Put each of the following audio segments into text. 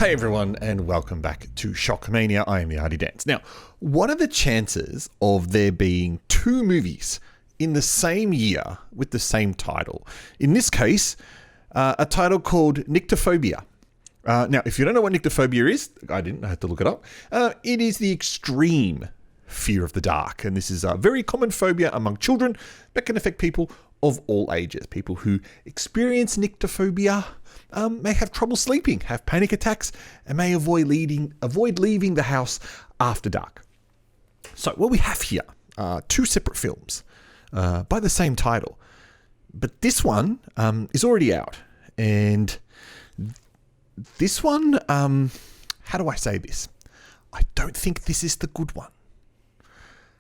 Hey everyone, and welcome back to SHOCKMANIA. I am the Artie Dance. Now, what are the chances of there being two movies in the same year with the same title? In this case, a title called Nyctophobia. Now, if you don't know what Nyctophobia is, I had to look it up. It is the extreme fear of the dark, and this is a very common phobia among children that can affect people of all ages. People who experience Nyctophobia may have trouble sleeping, have panic attacks, and may avoid leaving the house after dark. So what we have here are two separate films by the same title, but this one is already out, and this one, how do I say this? I don't think this is the good one.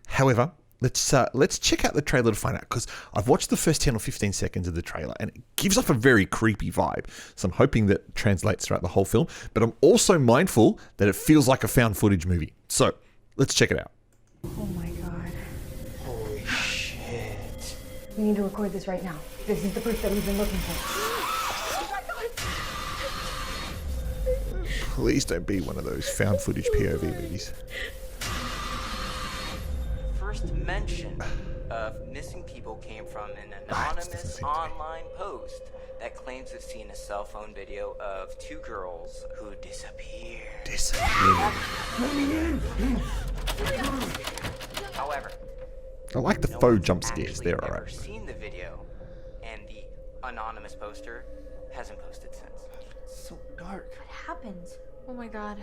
However, let's check out the trailer to find out, because I've watched the first 10 or 15 seconds of the trailer and it gives off a very creepy vibe. So I'm hoping that translates throughout the whole film, but I'm also mindful that it feels like a found footage movie. So let's check it out. Oh my god. Holy shit. We need to record this right now. This is the proof that we've been looking for. Please don't be one of those found footage POV movies. First mention of missing people came from an anonymous online post that claims to have seen a cell phone video of two girls who disappeared. However, I like the no faux one's jump scares. actually They're ever alright. seen the video, and the anonymous poster hasn't posted since. It's so dark. What happened? Oh my god.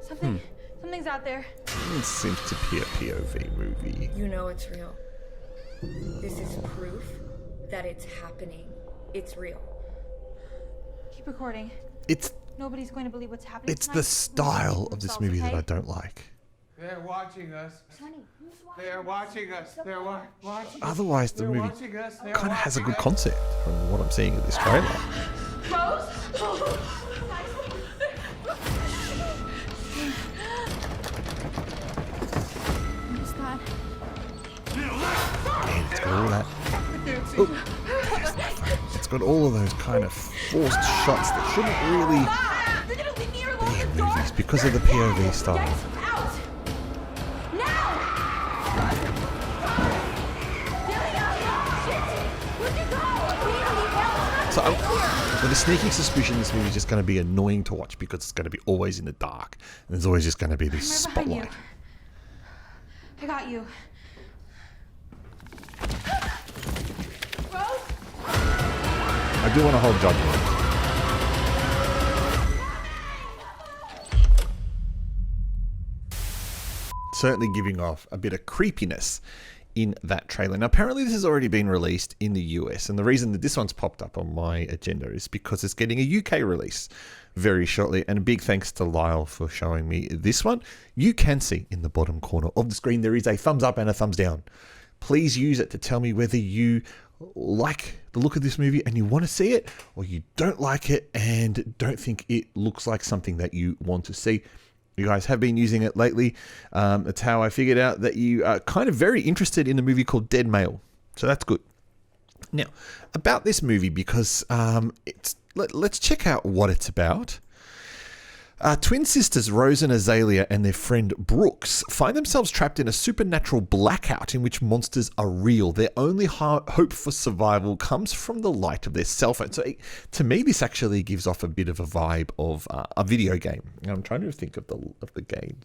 Something's out there. It seems to be a POV movie. You know it's real. This is proof that it's happening. It's real. Keep recording. It's Nobody's going to believe what's happening. the style of this movie that I don't like. They're watching us. Honey, who's watching? They're watching us. They're watching. Otherwise, the They're movie watching us. They're kind of has a good watching us. concept from what I'm seeing in this trailer. Rose? What's that? And it's got all that. Oh, it's got all of those kind of forced shots that shouldn't really They're gonna leave me here be alone in in the dark. movies because of the POV style. Get out! Now! Get out! Shit! Look at go! We need to leave now. So I've got a sneaking suspicion this movie is just going to be annoying to watch because it's going to be always in the dark. And there's always just going to be this I'm right behind spotlight. you. I got you. Rose? I do want to hold judgment. Certainly giving off a bit of creepiness in that trailer. Now, apparently this has already been released in the US, and the reason that this one's popped up on my agenda is because it's getting a UK release very shortly, and a big thanks to Lyle for showing me this one. You can see in the bottom corner of the screen there is a thumbs up and a thumbs down. Please use it to tell me whether you like the look of this movie and you want to see it, or you don't like it and don't think it looks like something that you want to see. You guys have been using it lately. That's how I figured out that you are kind of very interested in a movie called Dead Male. So that's good. Now, about this movie, because let's check out what it's about. Twin sisters Rose and Azalea and their friend Brooks find themselves trapped in a supernatural blackout in which monsters are real. Their only hope for survival comes from the light of their cell phone. So to me, this actually gives off a bit of a vibe of a video game. And I'm trying to think of the game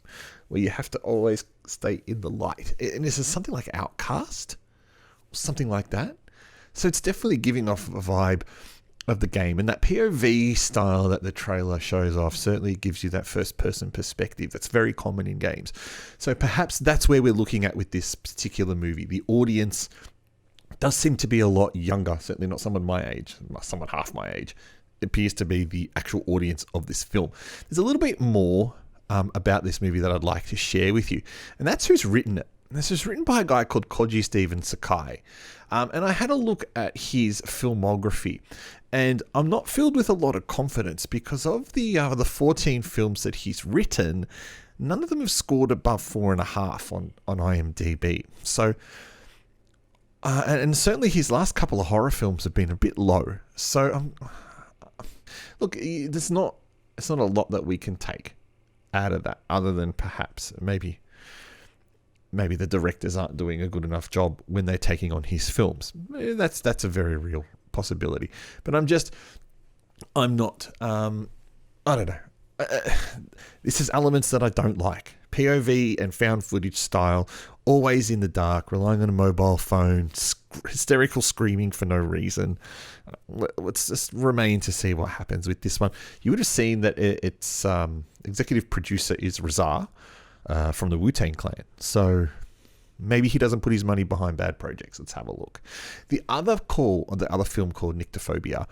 where you have to always stay in the light. And this is something like Outcast or something like that. So it's definitely giving off a vibe of the game, and that POV style that the trailer shows off certainly gives you that first person perspective that's very common in games. So perhaps that's where we're looking at with this particular movie. The audience does seem to be a lot younger, certainly not someone my age, someone half my age. It appears to be the actual audience of this film. There's a little bit more about this movie that I'd like to share with you, and that's who's written it. This is written by a guy called Koji Stephen Sakai. And I had a look at his filmography, and I'm not filled with a lot of confidence because of the 14 films that he's written, none of them have scored above 4.5 on IMDb. So, and certainly his last couple of horror films have been a bit low. So, look, there's not it's not a lot that we can take out of that, other than perhaps maybe the directors aren't doing a good enough job when they're taking on his films. That's a very real possibility. But I'm not, I don't know. This is elements that I don't like. POV and found footage style, always in the dark, relying on a mobile phone, hysterical screaming for no reason. Let's just remain to see what happens with this one. You would have seen that its executive producer is Rza from the Wu-Tang Clan. So maybe he doesn't put his money behind bad projects. Let's have a look. The other film called Nyctophobia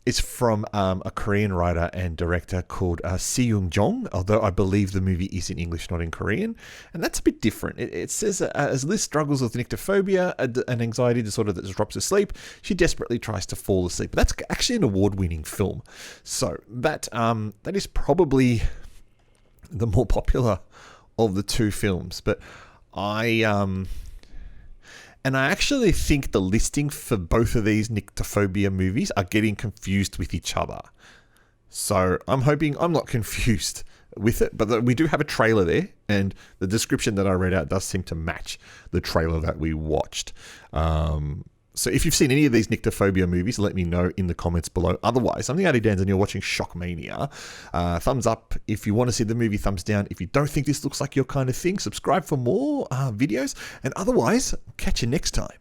is from a Korean writer and director called Si-young Jong, although I believe the movie is in English, not in Korean. And that's a bit different. It says, as Liz struggles with nyctophobia, an anxiety disorder that disrupts her sleep, she desperately tries to fall asleep. But that's actually an award-winning film. So that is probably the more popular of the two films. But I actually think the listing for both of these Nyctophobia movies are getting confused with each other. So I'm hoping I'm not confused with it, but we do have a trailer there, and the description that I read out does seem to match the trailer that we watched. So if you've seen any of these Nyctophobia movies, let me know in the comments below. Otherwise, I'm the Artie Dans and you're watching SHOCKMANIA. Thumbs up if you want to see the movie, thumbs down if you don't think this looks like your kind of thing. Subscribe for more videos, and otherwise, catch you next time.